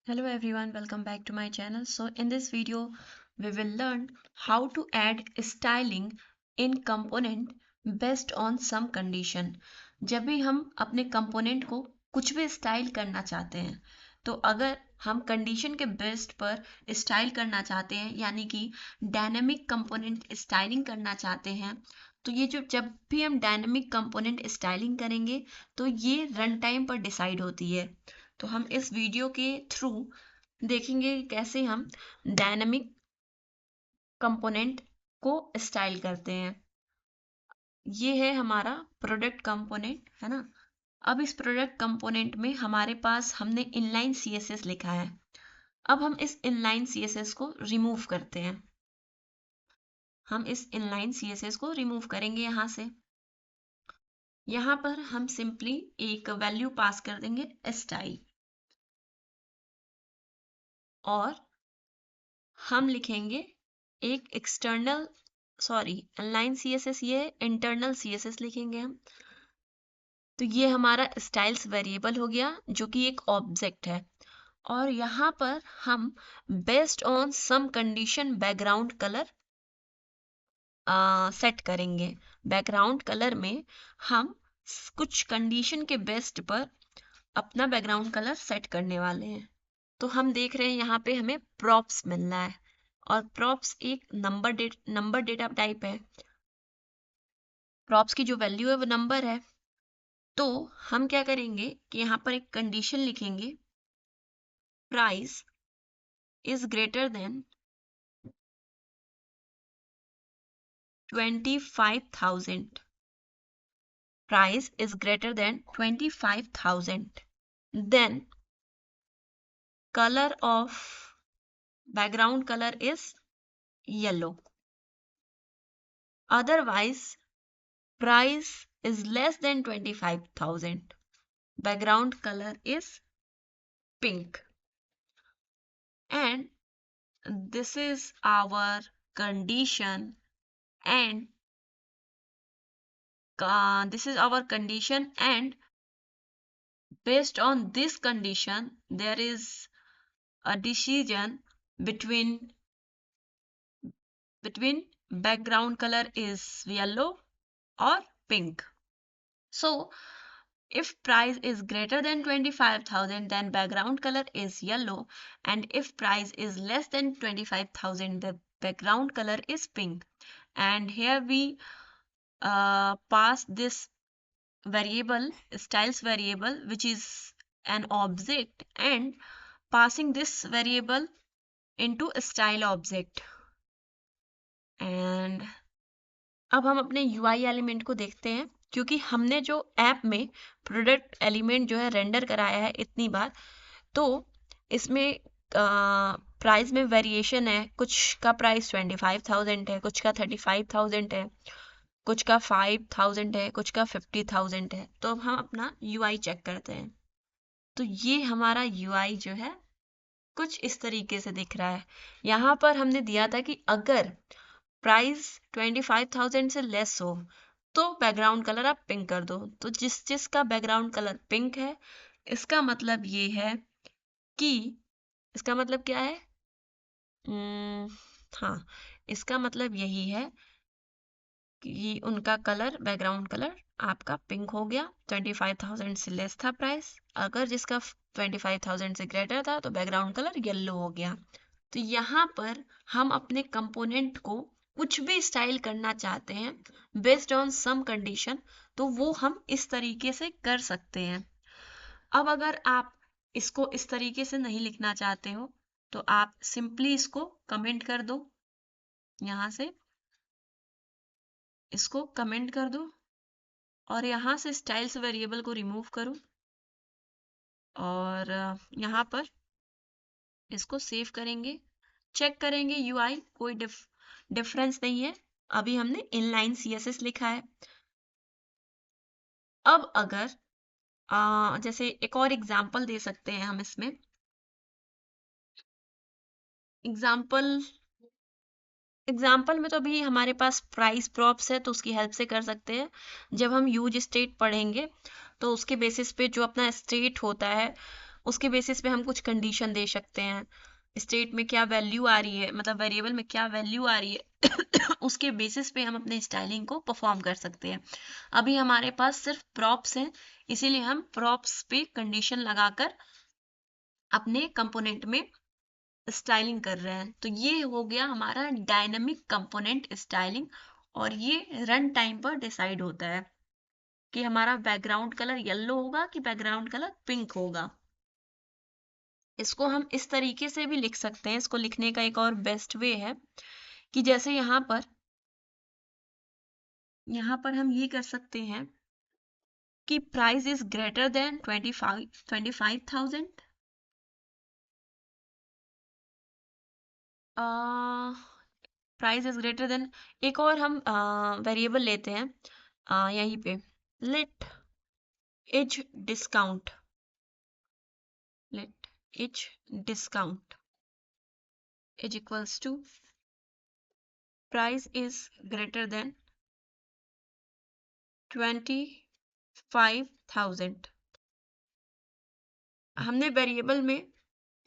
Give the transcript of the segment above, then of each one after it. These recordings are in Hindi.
Hello everyone, welcome back to my channel. So in this video, we will learn how to add styling in component based on some condition. जब भी हम अपने component को कुछ भी स्टाइल करना चाहते हैं, तो अगर हम कंडीशन के बेस्ड पर स्टाइल करना चाहते हैं, यानी कि डायनेमिक कंपोनेंट स्टाइलिंग करना चाहते हैं, तो ये जो जब भी हम डायनेमिक कंपोनेंट स्टाइलिंग करेंगे, तो ये रन टाइम पर डिसाइड होती है। तो हम इस वीडियो के थ्रू देखेंगे कि कैसे हम डायनामिक कंपोनेंट को स्टाइल करते हैं। ये है हमारा प्रोडक्ट कंपोनेंट, है ना। अब इस प्रोडक्ट कंपोनेंट में हमारे पास हमने इनलाइन सीएसएस लिखा है। अब हम इस इनलाइन सीएसएस को रिमूव करते हैं। हम इस इनलाइन सीएसएस को रिमूव करेंगे यहाँ से। यहाँ पर हम सिंपली एक वैल्यू पास कर देंगे स्टाइल, और हम लिखेंगे एक एक्सटर्नल इनलाइन सीएसएस, ये इंटरनल सीएसएस लिखेंगे हम। तो ये हमारा स्टाइल्स वेरिएबल हो गया, जो कि एक ऑब्जेक्ट है। और यहाँ पर हम based on some condition background colour set करेंगे। बैकग्राउंड कलर में हम कुछ कंडीशन के बेस्ड पर अपना बैकग्राउंड कलर सेट करने वाले हैं। तो हम देख रहे हैं यहाँ पे हमें प्रॉप्स मिल रहा है, और प्रॉप्स एक नंबर डेटा टाइप है। प्रॉप्स की जो वैल्यू है वो नंबर है। तो हम क्या करेंगे कि यहाँ पर एक कंडीशन लिखेंगे, price is greater than 25,000। Price is greater than 25,000, then color of background color is yellow. Otherwise, price is less than 25,000, background color is pink. And this is our condition, and based on this condition there is a decision between background color is yellow or pink. So if price is greater than 25,000, then background color is yellow, and if price is less than 25,000, the background color is pink. And here we pass this variable, styles variable, which is an object, and passing this variable into a style object. And अब हम अपने UI एलिमेंट को देखते हैं, क्योंकि हमने जो ऐप में प्रोडक्ट एलिमेंट जो है रेंडर कराया है इतनी बार, तो इसमें प्राइस में वेरिएशन है। कुछ का प्राइस 25,000 है, कुछ का 35,000 है, कुछ का 5,000 है, कुछ का 50,000 है। तो अब हम अपना UI चेक करते हैं। तो ये हमारा UI जो है कुछ इस तरीके से दिख रहा है। यहाँ पर हमने दिया था कि अगर प्राइस 25,000 से लेस हो तो बैकग्राउंड कलर आप पिंक कर दो। तो जिसका बैकग्राउंड कलर पिंक है, इसका मतलब ये है कि इसका मतलब क्या है, हाँ, इसका मतलब यही है कि उनका कलर, बैकग्राउंड कलर आपका पिंक हो गया। 25,000 से लेस था प्राइस। अगर जिसका 25,000 से ग्रेटर था तो बैकग्राउंड कलर येलो हो गया। तो यहाँ पर हम अपने कंपोनेंट को कुछ भी स्टाइल करना चाहते हैं बेस्ड ऑन सम कंडीशन, तो वो हम इस तरीके से कर सकते हैं। अब अगर आप इसको इस तरीके से नहीं लिखना चाहते हो, तो आप सिंपली इसको कमेंट कर दो। यहाँ से इसको कमेंट कर दो, और यहाँ से स्टाइल्स वेरिएबल को रिमूव करो, और यहाँ पर इसको सेव करेंगे, चेक करेंगे UI कोई डिफरेंस नहीं है। अभी हमने इनलाइन CSS लिखा है। अब अगर जैसे एक और एग्जाम्पल दे सकते हैं हम इसमें। एग्जाम्पल में तो अभी हमारे पास प्राइस प्रॉप्स है, तो उसकी हेल्प से कर सकते हैं। जब हम यूज स्टेट पढ़ेंगे तो उसके बेसिस पे जो अपना स्टेट होता है उसके बेसिस पे हम कुछ कंडीशन दे सकते हैं। स्टेट में क्या वैल्यू आ रही है, मतलब वेरिएबल में क्या वैल्यू आ रही है उसके बेसिस पे हम अपने स्टाइलिंग को परफॉर्म कर सकते हैं। अभी हमारे पास सिर्फ प्रॉप्स हैं, इसीलिए हम प्रॉप्स पे कंडीशन लगाकर अपने कंपोनेंट में स्टाइलिंग कर रहे हैं। तो ये हो गया हमारा डायनेमिक कंपोनेंट स्टाइलिंग, और ये रन टाइम पर डिसाइड होता है कि हमारा बैकग्राउंड कलर येलो होगा कि बैकग्राउंड कलर पिंक होगा। इसको हम इस तरीके से भी लिख सकते हैं। इसको लिखने का एक और बेस्ट वे है कि जैसे यहाँ पर हम ये कर सकते हैं कि price is greater than 25,000। Price is greater than, एक और हम वेरिएबल लेते हैं यहीं पे, let each discount, let each discount is equals to price is greater than 25,000। हमने वेरिएबल में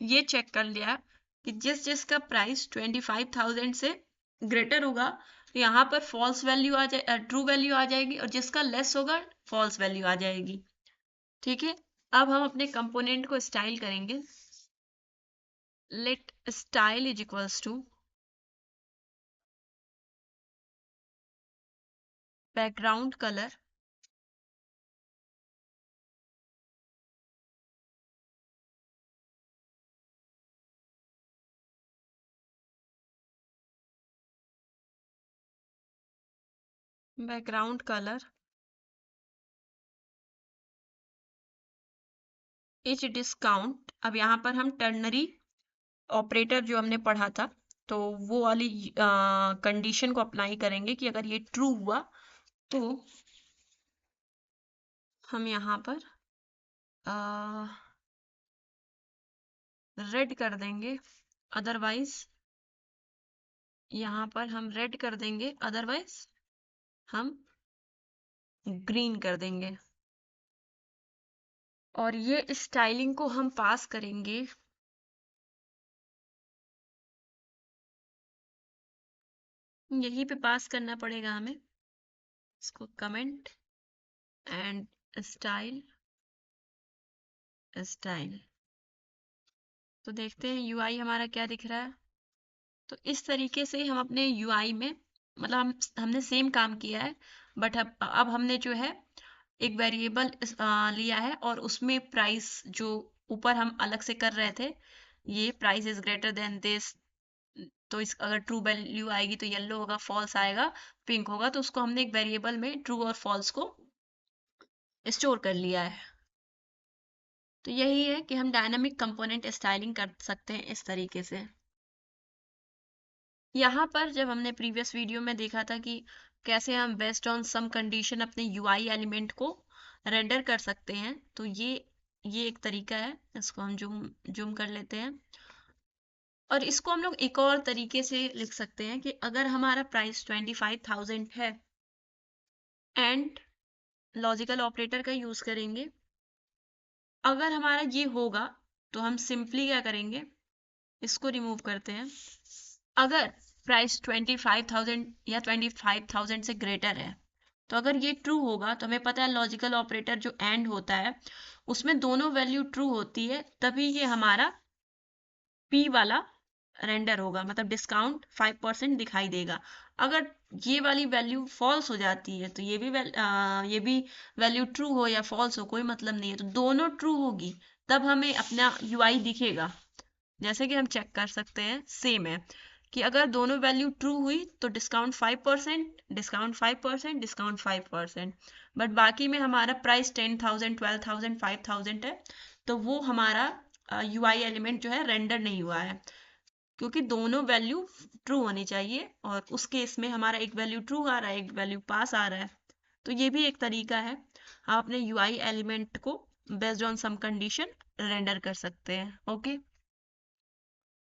ये चेक कर लिया कि जिसका प्राइस 25,000 से ग्रेटर होगा तो यहाँ पर फॉल्स वैल्यू आ जाए, ट्रू वैल्यू आ जाएगी, और जिसका लेस होगा फॉल्स वैल्यू आ जाएगी। ठीक है, अब हम अपने कंपोनेंट को स्टाइल करेंगे। Let style is equals to background colour background colour each discount. अब यहाँ पर हम टर्नरी ऑपरेटर जो हमने पढ़ा था, तो वो वाली कंडीशन को अप्लाई करेंगे कि अगर ये ट्रू हुआ तो हम यहाँ पर रेड कर देंगे, अदरवाइज यहाँ पर हम रेड कर देंगे, अदरवाइज हम ग्रीन कर देंगे। और ये स्टाइलिंग को हम पास करेंगे यहीं पे, पास करना पड़ेगा हमें इसको, कमेंट एंड स्टाइल स्टाइल। तो देखते हैं यूआई हमारा क्या दिख रहा है। तो इस तरीके से हम अपने यूआई में, मतलब हमने सेम काम किया है, बट अब हमने जो है एक वेरिएबल लिया है और उसमें प्राइस जो ऊपर हम अलग से कर रहे थे, ये price is greater then this, तो इस अगर ट्रू वैल्यू आएगी तो येलो होगा, फॉल्स आएगा पिंक होगा, तो उसको हमने एक वेरिएबल में ट्रू और फॉल्स को स्टोर कर लिया है। तो यही है कि हम डायनामिक कंपोनेंट स्टाइलिंग कर सकते हैं इस तरीके से। यहाँ पर जब हमने प्रीवियस वीडियो में देखा था कि कैसे हम बेस्ड ऑन सम कंडीशन अपने यूआई एलिमेंट को रेंडर कर सकते हैं, तो ये एक तरीका है। इसको हम जूम कर लेते हैं, और इसको हम लोग एक और तरीके से लिख सकते हैं कि अगर हमारा प्राइस 25,000 है एंड लॉजिकल ऑपरेटर का यूज करेंगे, अगर हमारा ये होगा तो हम सिंपली क्या करेंगे, इसको रिमूव करते हैं। अगर प्राइस 25,000 या 25,000 से ग्रेटर है, तो अगर ये ट्रू होगा तो हमें पता है लॉजिकल ऑपरेटर जो एंड होता है उसमें दोनों वैल्यू ट्रू होती है, तभी ये हमारा पी वाला रेंडर होगा, मतलब डिस्काउंट 5% दिखाई देगा। अगर ये वाली वैल्यू फॉल्स हो जाती है तो ये भी वैल्यू ट्रू हो या फॉल्स हो कोई मतलब नहीं है, तो दोनों ट्रू होगी तब हमें अपना यूआई दिखेगा। जैसे कि हम चेक कर सकते हैं, सेम है कि अगर दोनों वैल्यू ट्रू हुई तो डिस्काउंट 5%, डिस्काउंट 5%, डिस्काउंट 5%, बट बाकी में हमारा प्राइस 10,000, 12,000, 5,000 है, तो वो हमारा यूआई एलिमेंट जो है रेंडर नहीं हुआ है, क्योंकि दोनों वैल्यू ट्रू होनी चाहिए, और उस केस में हमारा एक वैल्यू ट्रू आ रहा है, एक वैल्यू पास आ रहा है। तो ये भी एक तरीका है, आप अपने यूआई एलिमेंट को based on some condition render कर सकते हैं। ओके।